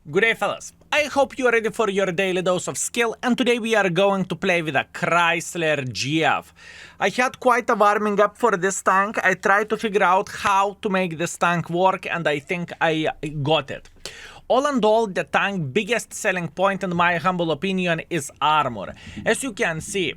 Good day, fellas. I hope you're ready for your daily dose of skill, and today we are going to play with a Chrysler GF. I had quite a warming up for this tank. I tried to figure out how to make this tank work, and I think I got it. All in all, the tank's biggest selling point, in my humble opinion, is armor. As you can see,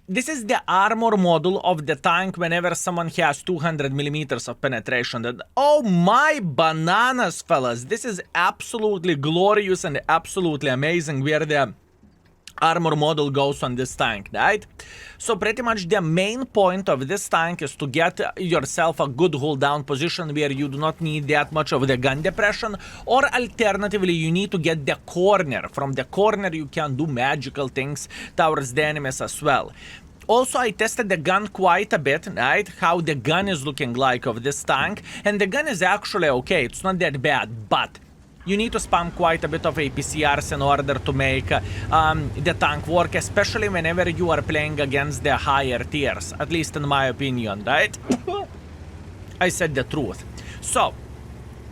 this is the armor module of the tank whenever someone has 200 millimeters of penetration. Oh my bananas, fellas. This is absolutely glorious and absolutely amazing where the armor module goes on this tank, right? So pretty much the main point of this tank is to get yourself a good hold down position where you do not need that much of the gun depression, or alternatively you need to get the corner. From the corner you can do magical things towards the enemies as well. Also, I tested the gun quite a bit, right? How the gun is looking like of this tank, and the gun is actually okay, it's not that bad, but you need to spam quite a bit of APCRs in order to make the tank work, especially whenever you are playing against the higher tiers, at least in my opinion, right? I said the truth. So,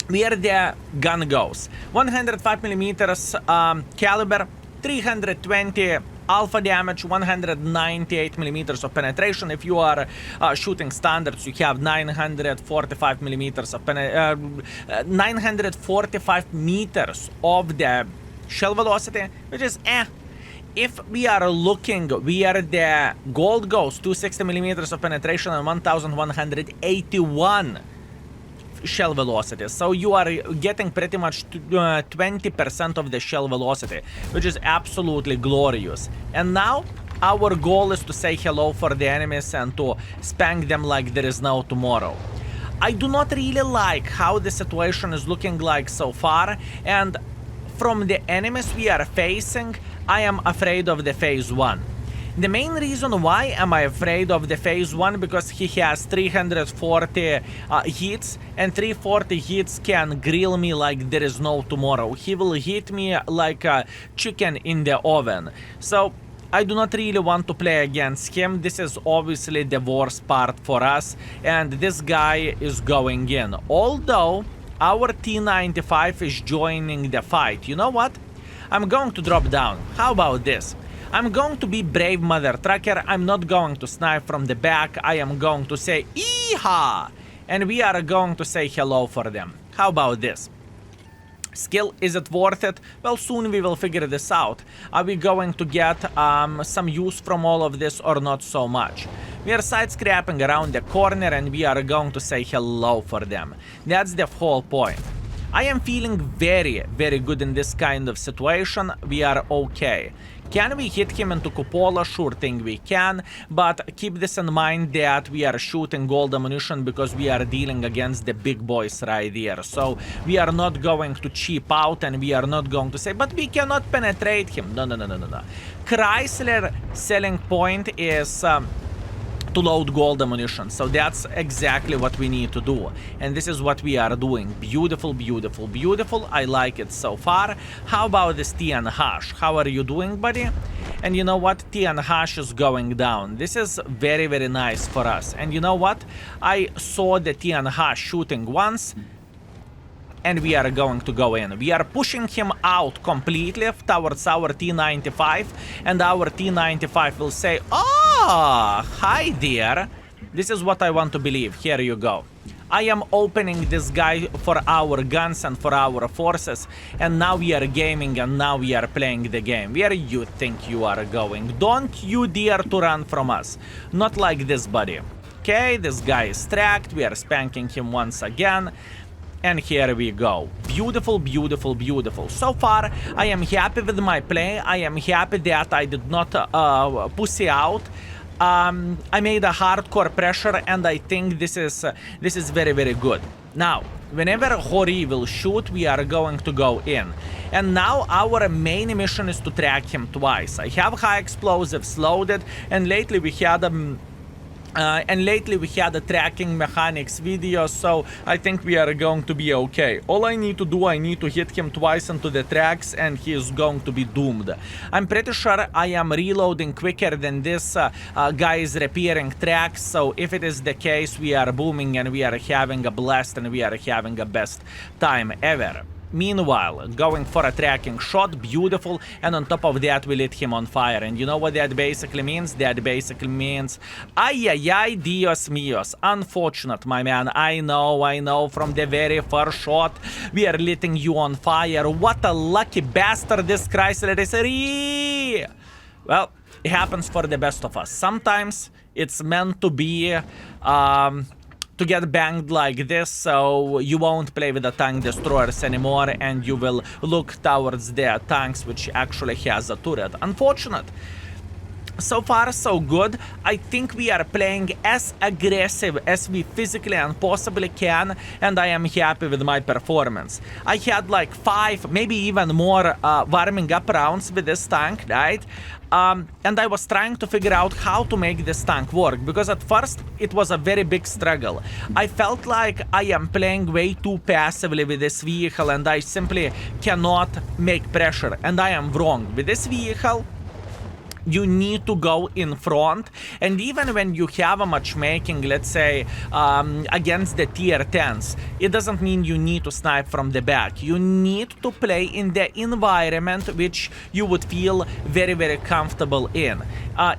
where the gun goes. 105 millimeters caliber, 320 alpha damage, 198 millimeters of penetration. If you are shooting standards, you have 945 millimeters of 945 meters of the shell velocity, which is If we are looking where the gold goes, 260 millimeters of penetration and 1181 shell velocity. So you are getting pretty much 20% of the shell velocity, which is absolutely glorious. And now our goal is to say hello for the enemies and to spank them like there is no tomorrow. I do not really like how the situation is looking like so far, and from the enemies we are facing, I am afraid of the phase 1. The main reason why am I afraid of the phase 1, because he has 340 hits, and 340 hits can grill me like there is no tomorrow. He will hit me like a chicken in the oven. So I do not really want to play against him. This is obviously the worst part for us, and this guy is going in. Although our T95 is joining the fight. You know what? I'm going to drop down. How about this? I'm going to be brave mother trucker. I'm not going to snipe from the back. I am going to say "Eeha!" and we are going to say hello for them. How about this? Skill, is it worth it? Well, soon we will figure this out. Are we going to get some use from all of this or not so much? We are side scrapping around the corner and we are going to say hello for them. That's the whole point. I am feeling very, very good in this kind of situation. We are okay. Can we hit him into cupola? Sure thing we can, but keep this in mind that we are shooting gold ammunition because we are dealing against the big boys right here. So we are not going to cheap out and we are not going to say, but we cannot penetrate him. No. Chrysler selling point is to load gold ammunition, so that's exactly what we need to do, and this is what we are doing. Beautiful, beautiful, beautiful. I like it so far. How about this Tian Hash? How are you doing, buddy? And you know what? Tian Hash is going down. This is very, very nice for us. And you know what? I saw the Tian Hash shooting once, and we are going to go in. We are pushing him out completely towards our T95, and our T95 will say, "Ah, hi there." This is what I want to believe. Here you go. I am opening this guy for our guns and for our forces, and now we are gaming and now we are playing the game. Where you think you are going? Don't you dare to run from us. Not like this, buddy. Okay, this guy is tracked. We are spanking him once again. And here we go. Beautiful, beautiful, beautiful. So far, I am happy with my play. I am happy that I did not pussy out. I made a hardcore pressure, and I think this is very, very good. Now, whenever Hori will shoot, we are going to go in. And now our main mission is to track him twice. I have high explosives loaded, and lately we had a tracking mechanics video, so I think we are going to be okay. All I need to do, I need to hit him twice into the tracks and he is going to be doomed. I'm pretty sure I am reloading quicker than this guy is repairing tracks, so if it is the case, we are booming and we are having a blast and we are having a best time ever. Meanwhile, going for a tracking shot, beautiful, and on top of that we lit him on fire. And you know what that basically means? That basically means, ay ay ay, Dios míos, unfortunate, my man. I know, from the very first shot we are lighting you on fire. What a lucky bastard this Chrysler is. Well, it happens for the best of us. Sometimes it's meant to be to get banged like this, so you won't play with the tank destroyers anymore and you will look towards the tanks which actually has a turret. Unfortunate. So far so good. I think we are playing as aggressive as we physically and possibly can, and I am happy with my performance. I had like 5, maybe even more warming up rounds with this tank, right? And I was trying to figure out how to make this tank work, because at first it was a very big struggle. I felt like I am playing way too passively with this vehicle and I simply cannot make pressure, and I am wrong. With this vehicle, you need to go in front, and even when you have a matchmaking, let's say, against the tier 10s, it doesn't mean you need to snipe from the back. You need to play in the environment which you would feel very, very comfortable in.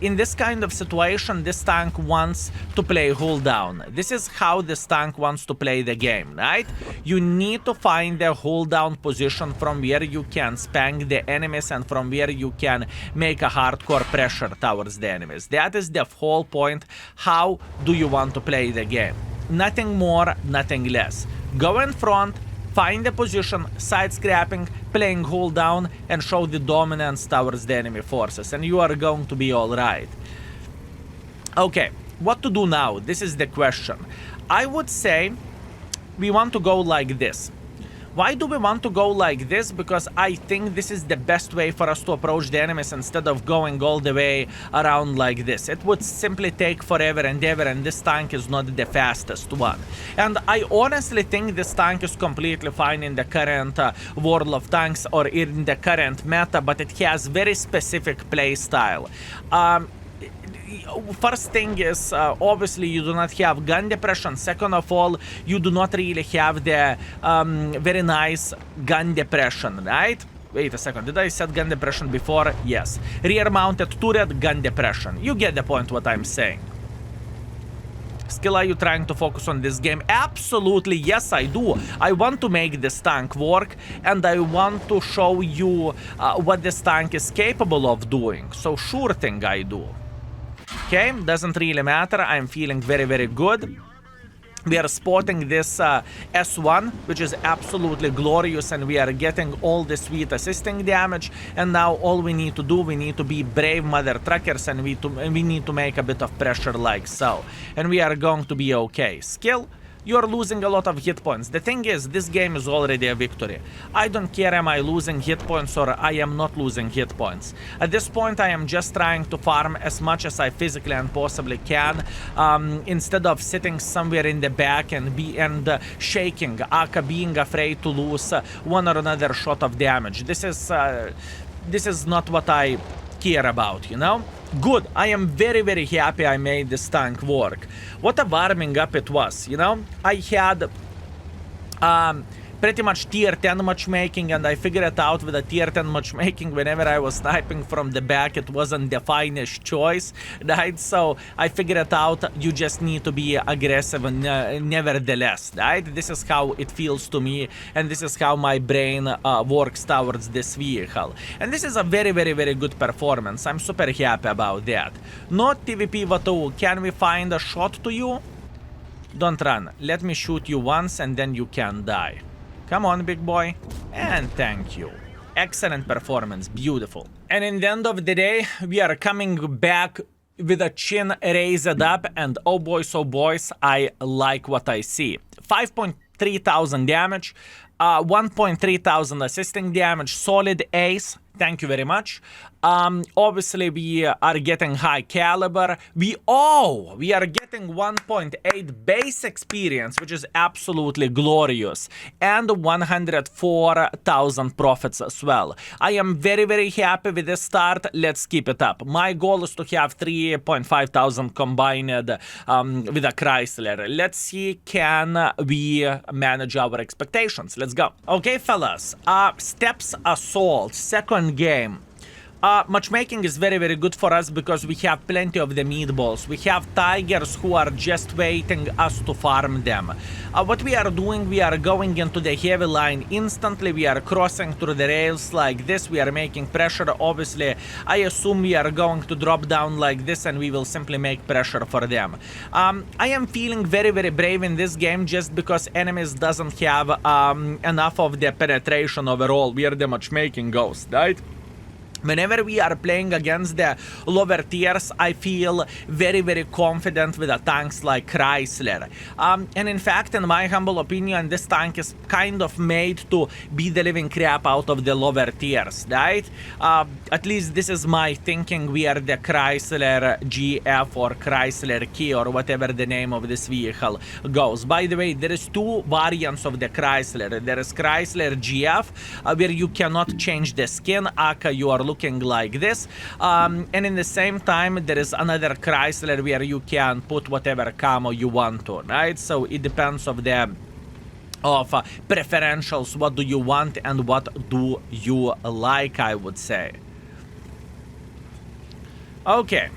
In this kind of situation, this tank wants to play hold down. This is how this tank wants to play the game, right? You need to find the hold down position from where you can spank the enemies and from where you can make a hardcore pressure towards the enemies. That is the whole point. How do you want to play the game? Nothing more, nothing less. Go in front, find the position, side scrapping, playing hold down, and show the dominance towards the enemy forces, and you are going to be alright. Okay, what to do now? This is the question. I would say we want to go like this. Why do we want to go like this? Because I think this is the best way for us to approach the enemies instead of going all the way around like this. It would simply take forever and ever, and this tank is not the fastest one. And I honestly think this tank is completely fine in the current World of Tanks or in the current meta, but it has very specific play style. First thing is, obviously you do not have gun depression. Second of all, you do not really have the very nice gun depression, right? Wait a second, did I set gun depression before? Yes. Rear mounted turret, gun depression. You get the point what I'm saying. Skill, are you trying to focus on this game? Absolutely, yes I do. I want to make this tank work, and I want to show you what this tank is capable of doing. So sure thing I do. Okay, doesn't really matter. I'm feeling very, very good. We are spotting this S1, which is absolutely glorious, and we are getting all the sweet assisting damage. And now all we need to do, we need to be brave mother truckers, and we need to make a bit of pressure like so. And we are going to be okay. Skill, you're losing a lot of hit points. The thing is, this game is already a victory. I don't care am I losing hit points or I am not losing hit points. At this point, I am just trying to farm as much as I physically and possibly can, instead of sitting somewhere in the back and shaking, aka being afraid to lose one or another shot of damage. This is not what I care about, you know? Good, I am very, very happy I made this tank work. What a warming up it was, you know? I had pretty much tier 10 matchmaking, and I figured it out with a tier 10 matchmaking whenever I was sniping from the back. It wasn't the finest choice, right? So I figured it out. You just need to be aggressive and nevertheless, right? This is how it feels to me, and this is how my brain works towards this vehicle. And this is a very, very, very good performance. I'm super happy about that. Not TVP Vatu, can we find a shot to you? Don't run. Let me shoot you once and then you can die. Come on, big boy. And thank you. Excellent performance. Beautiful. And in the end of the day, we are coming back with a chin raised up. And oh boys, I like what I see. 5.3 thousand damage. 1.3 thousand assisting damage. Solid ace. Thank you very much. Obviously, we are getting high caliber. We are getting 1.8 base experience, which is absolutely glorious, and 104,000 profits as well. I am very, very happy with this start. Let's keep it up. My goal is to have 3.5 thousand combined with a Chrysler. Let's see, can we manage our expectations? Let's go. Okay, fellas. Steps Assault, second game. Matchmaking is very, very good for us because we have plenty of the meatballs. We have tigers who are just waiting us to farm them. What we are doing, we are going into the heavy line instantly. We are crossing through the rails like this. We are making pressure. Obviously, I assume we are going to drop down like this and we will simply make pressure for them. I am feeling very, very brave in this game just because enemies doesn't have enough of the penetration overall where the matchmaking goes, right? Whenever we are playing against the lower tiers, I feel very, very confident with the tanks like Chrysler. And in fact, in my humble opinion, this tank is kind of made to beat the living crap out of the lower tiers, right? At least this is my thinking where the Chrysler GF or Chrysler Key or whatever the name of this vehicle goes. By the way, there is two variants of the Chrysler. There is Chrysler GF, where you cannot change the skin, aka you are looking like this, and in the same time there is another Chrysler where you can put whatever camo you want to, right? So it depends of the preferentials, what do you want and what do you like, I would say. Okay,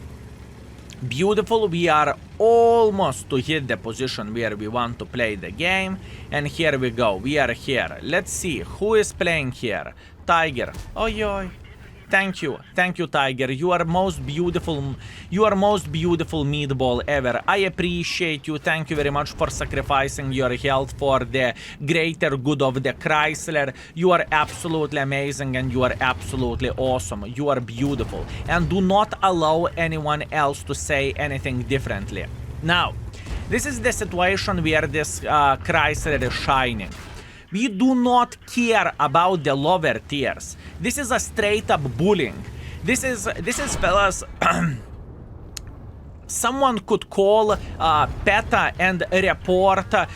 beautiful. We are almost to hit the position where we want to play the game, and here we go. We are here. Let's see who is playing here. Tiger. Oi. Thank you, Tiger. You are most beautiful meatball ever. I appreciate you. Thank you very much for sacrificing your health for the greater good of the Chrysler. You are absolutely amazing and you are absolutely awesome. You are beautiful. And do not allow anyone else to say anything differently. Now, this is the situation where this Chrysler is shining. We do not care about the lower tiers. This is a straight up bullying. This is fellas. Someone could call PETA and report the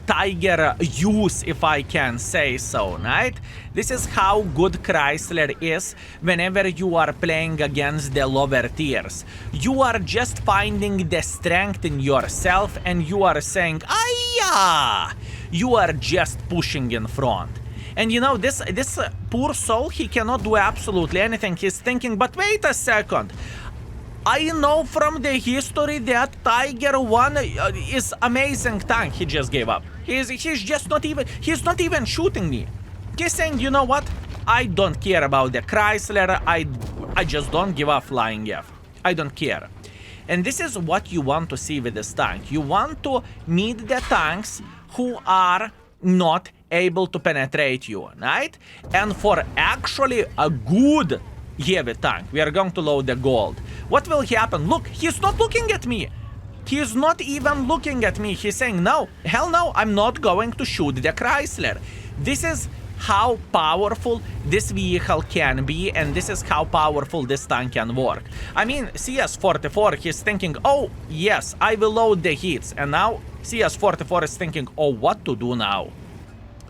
Tiger use, if I can say so, right? This is how good Chrysler is whenever you are playing against the lower tiers. You are just finding the strength in yourself and you are saying, "Ayya!" You are just pushing in front. And you know, this poor soul, he cannot do absolutely anything. He's thinking, but wait a second. I know from the history that Tiger 1 is amazing tank. He just gave up. He's not even shooting me. He's saying, you know what? I don't care about the Chrysler. I just don't give a flying F. I don't care. And this is what you want to see with this tank. You want to meet the tanks who are not able to penetrate you, right? And for actually a good heavy tank, we are going to load the gold. What will happen? Look, he's not looking at me. He's not even looking at me. He's saying, no, hell no, I'm not going to shoot the Chrysler. This is how powerful this vehicle can be, and this is how powerful this tank can work. I mean, CS44, he's thinking, oh, yes, I will load the hits. And now CS44 is thinking, oh, what to do now?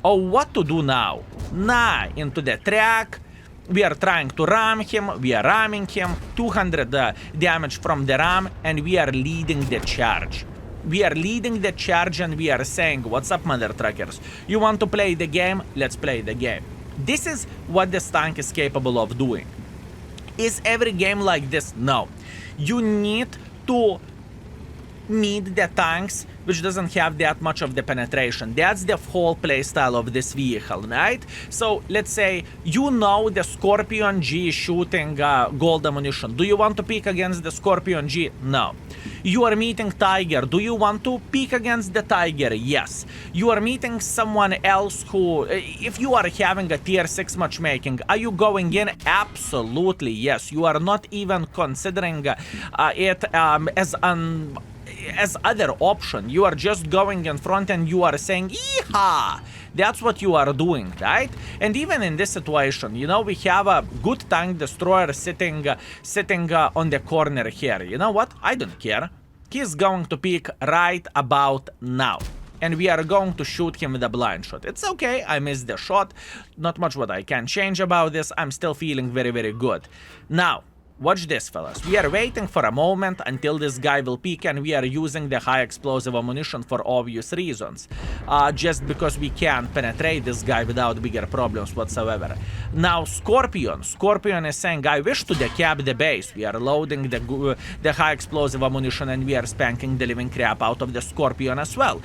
Oh, what to do now? Nah, into the track. We are trying to ram him. We are ramming him. 200 damage from the ram, and we are leading the charge. We are leading the charge and we are saying, what's up, mother truckers? You want to play the game? Let's play the game. This is what this tank is capable of doing. Is every game like this? No. You need to meet the tanks which doesn't have that much of the penetration. That's the whole playstyle of this vehicle, right? So let's say you know the Scorpion G is shooting gold ammunition. Do you want to pick against the Scorpion G? No. You are meeting Tiger. Do you want to pick against the Tiger? Yes. You are meeting someone else who, if you are having a tier 6 matchmaking, are you going in? Absolutely yes. You are not even considering it as an... as other option. You are just going in front and you are saying, "Yeehaw!" That's what you are doing, right? And even in this situation, you know, we have a good tank destroyer sitting on the corner here. You know what? I don't care. He's going to peek right about now. And we are going to shoot him with a blind shot. It's okay, I missed the shot. Not much what I can change about this. I'm still feeling very, very good. Now, watch this, fellas. We are waiting for a moment until this guy will peek, and we are using the high explosive ammunition for obvious reasons. Just because we can penetrate this guy without bigger problems whatsoever. Now, Scorpion is saying, I wish to decap the base. We are loading the high explosive ammunition, and we are spanking the living crap out of the Scorpion as well.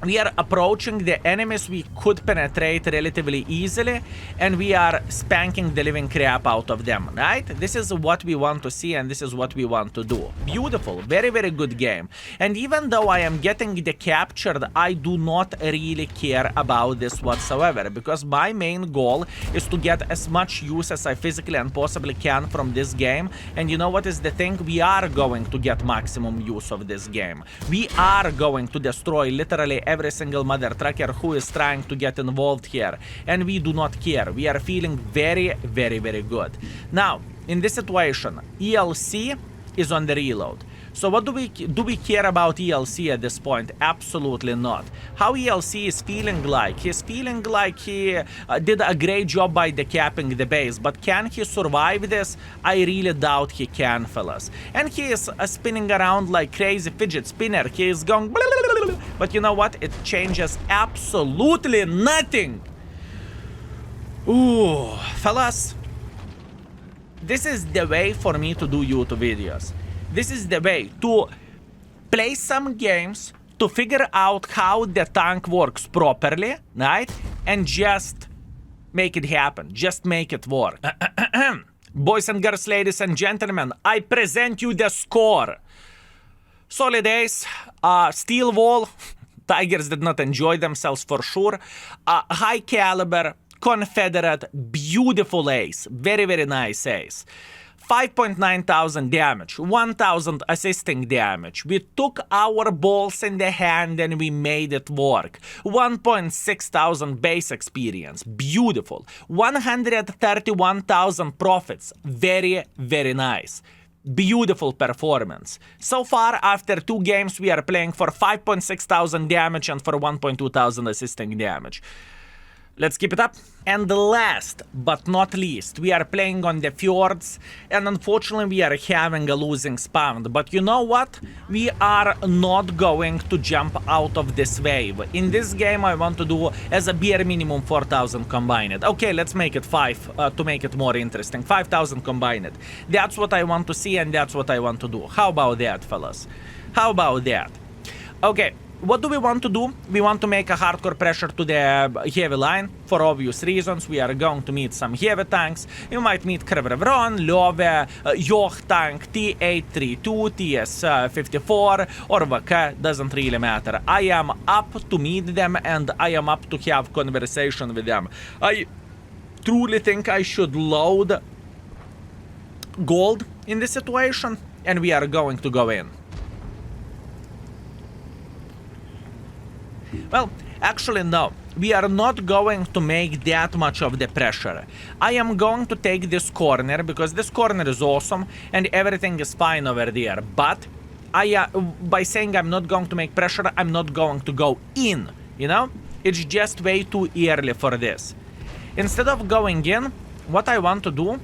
We are approaching the enemies we could penetrate relatively easily, and we are spanking the living crap out of them, right? This is what we want to see, and this is what we want to do. Beautiful, very, very good game. And even though I am getting the captured, I do not really care about this whatsoever, because my main goal is to get as much use as I physically and possibly can from this game. And you know what is the thing? We are going to get maximum use of this game. We are going to destroy literally every single mother trucker who is trying to get involved here, and we do not care. We are feeling very, very, very good. Now, in this situation, ELC is on the reload. So what do we care about ELC at this point? Absolutely not. How ELC is feeling like? He's feeling like he did a great job by decapping the base, but can he survive this? I really doubt he can, fellas. And he is spinning around like crazy fidget spinner. He is going, but you know what? It changes absolutely nothing. Ooh, fellas, this is the way for me to do YouTube videos. This is the way to play some games, to figure out how the tank works properly, right? And just make it happen. Just make it work. Boys and girls, ladies and gentlemen, I present you the score. Solid ace, steel wall. Tigers did not enjoy themselves for sure. High caliber, Confederate, beautiful ace. Very, very nice ace. 5.9 thousand damage, 1,000 assisting damage. We took our balls in the hand and we made it work. 1.6 thousand base experience, beautiful. 131,000 profits, very, very nice. Beautiful performance. So far, after 2 games, we are playing for 5.6 thousand damage and for 1.2 thousand assisting damage. Let's keep it up. And last but not least, we are playing on the Fjords, and unfortunately we are having a losing spawn. But you know what? We are not going to jump out of this wave. In this game I want to do as a bare minimum 4,000 combined. Okay, let's make it 5 to make it more interesting. 5,000 combined. That's what I want to see, and that's what I want to do. How about that, fellas? How about that? Okay. What do we want to do? We want to make a hardcore pressure to the heavy line. For obvious reasons, we are going to meet some heavy tanks. You might meet Krevron, Love, Yoch tank, T832, TS54, or VK, doesn't really matter. I am up to meet them, and I am up to have conversation with them. I truly think I should load gold in this situation, and we are going to go in. Well, actually no, we are not going to make that much of the pressure. I am going to take this corner because this corner is awesome and everything is fine over there. But by saying I'm not going to make pressure, I'm not going to go in, you know? It's just way too early for this. Instead of going in, what I want to do,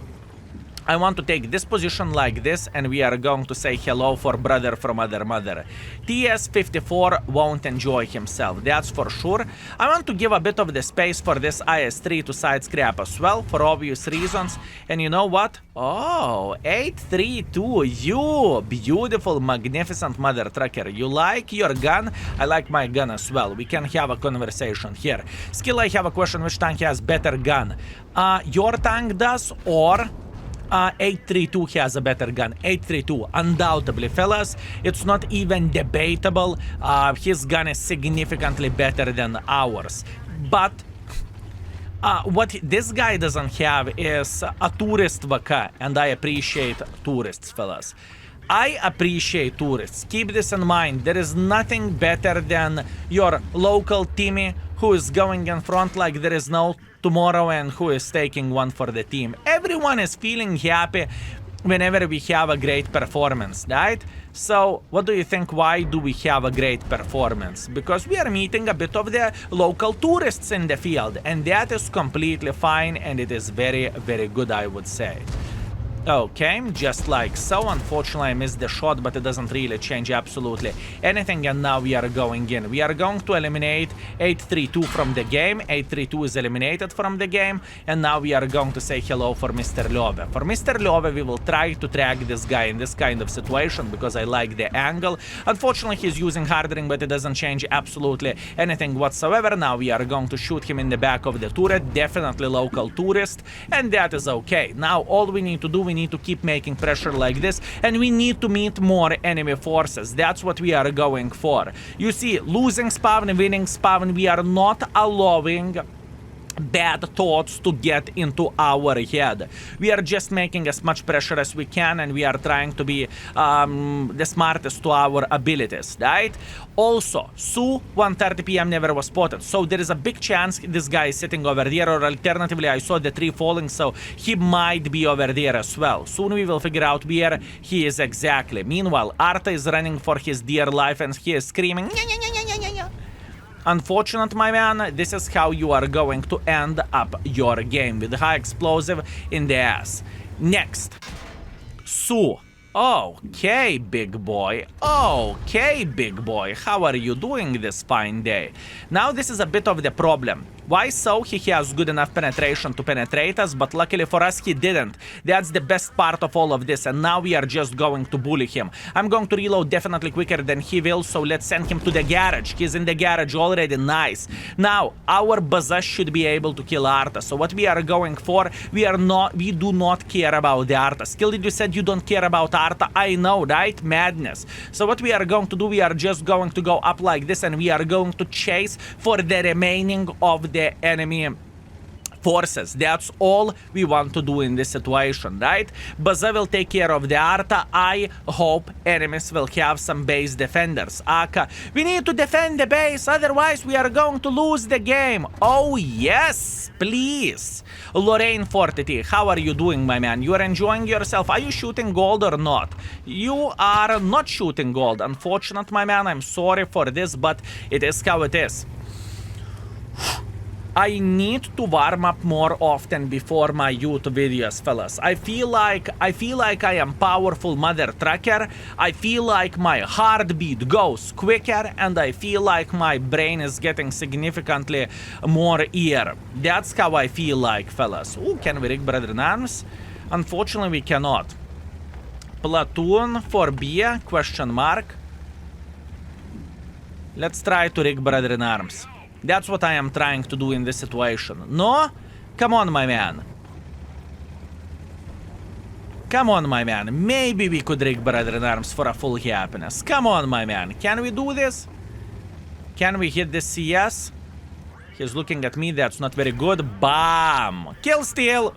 I want to take this position like this, and we are going to say hello for brother from other mother. TS54 won't enjoy himself, that's for sure. I want to give a bit of the space for this IS-3 to side scrap as well, for obvious reasons. And you know what? Oh, 832, you beautiful, magnificent mother trucker. You like your gun? I like my gun as well. We can have a conversation here. Skill, I have a question. Which tank has better gun? Your tank does, or 832 has a better gun. 832, undoubtedly, fellas. It's not even debatable. His gun is significantly better than ours. But what this guy doesn't have is a tourist VK, and I appreciate tourists, fellas. I appreciate tourists. Keep this in mind. There is nothing better than your local Timmy who is going in front like there is no tomorrow and who is taking one for the team. Everyone is feeling happy whenever we have a great performance, right? So, what do you think? Why do we have a great performance? Because we are meeting a bit of the local tourists in the field, and that is completely fine, and it is very, very good, I would say. Okay, just like so. Unfortunately, I missed the shot, but it doesn't really change absolutely anything, and now we are going in. We are going to eliminate 832 from the game. 832 is eliminated from the game, and now we are going to say hello for Mr. Love. For Mr. Love, we will try to track this guy in this kind of situation, because I like the angle. Unfortunately, he's using hardening, but it doesn't change absolutely anything whatsoever. Now we are going to shoot him in the back of the turret, definitely local tourist, and that is okay. Now all we need to do, we need to keep making pressure like this, and we need to meet more enemy forces. That's what we are going for. You see, losing spawn, winning spawn, we are not allowing bad thoughts to get into our head. We are just making as much pressure as we can, and we are trying to be the smartest to our abilities, right? Also, Su 1:30 p.m. never was spotted, so there is a big chance this guy is sitting over there, or alternatively I saw the tree falling, so he might be over there as well. Soon we will figure out where he is exactly. Meanwhile, Arta is running for his dear life, and he is screaming, nya, nya, nya, nya, nya, nya. Unfortunate, my man, this is how you are going to end up your game, with high explosive in the ass. Next, Su. Okay, big boy. Okay, big boy. How are you doing this fine day? Now this is a bit of the problem. Why so? He has good enough penetration to penetrate us, but luckily for us he didn't. That's the best part of all of this, and now we are just going to bully him. I'm going to reload definitely quicker than he will, so let's send him to the garage. He's in the garage already, nice. Now, our Bazaar should be able to kill Arta, so what we are going for, we do not care about the Arta. Skill, did you said you don't care about Arta? I know, right? Madness. So what we are going to do, we are just going to go up like this, and we are going to chase for the remaining of the enemy forces. That's all we want to do in this situation, right? Baza will take care of the Arta. I hope enemies will have some base defenders. Aka, we need to defend the base, otherwise we are going to lose the game. Oh yes, please. Lorraine Fortity, how are you doing, my man? You are enjoying yourself. Are you shooting gold or not? You are not shooting gold. Unfortunate, my man. I'm sorry for this, but it is how it is. I need to warm up more often before my YouTube videos, fellas. I feel like I am powerful mother trucker. I feel like my heartbeat goes quicker, and I feel like my brain is getting significantly more ear. That's how I feel like, fellas. Ooh, can we rig Brother in Arms? Unfortunately, we cannot. Platoon for B, question mark. Let's try to rig Brother in Arms. That's what I am trying to do in this situation. No? Come on, my man. Come on, my man. Maybe we could rig Brother in Arms for a full happiness. Come on, my man. Can we do this? Can we hit this CS? He's looking at me. That's not very good. Bam! Kill steal!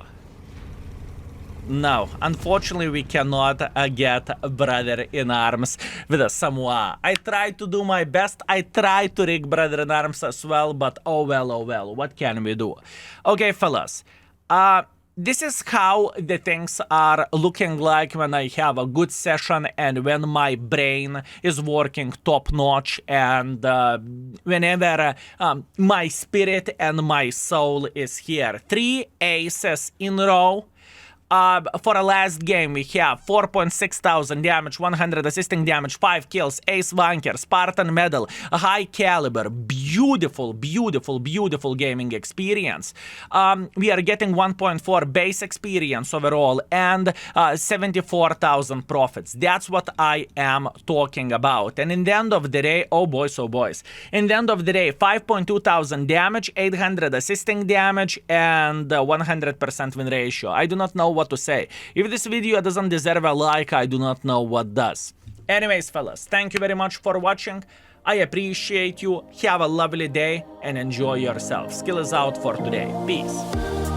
No, unfortunately we cannot get Brother in Arms with a Samoa. I tried to do my best. I tried to rig Brother in Arms as well, but oh well, what can we do? Okay, fellas. This is how the things are looking like when I have a good session and when my brain is working top-notch, and whenever my spirit and my soul is here. 3 aces in a row. For a last game, we have 4,600 damage, 100 assisting damage, 5 kills, Ace Wanker, Spartan Medal, a high caliber, beautiful gaming experience. We are getting 1.4 base experience overall, and 74,000 profits. That's what I am talking about. And in the end of the day, oh boys, in the end of the day, 5,200 damage, 800 assisting damage, and 100% win ratio. I do not know what to say. If this video doesn't deserve a like, I do not know what does. Anyways, fellas, thank you very much for watching. I appreciate you. Have a lovely day and enjoy yourself. Skill is out for today. Peace.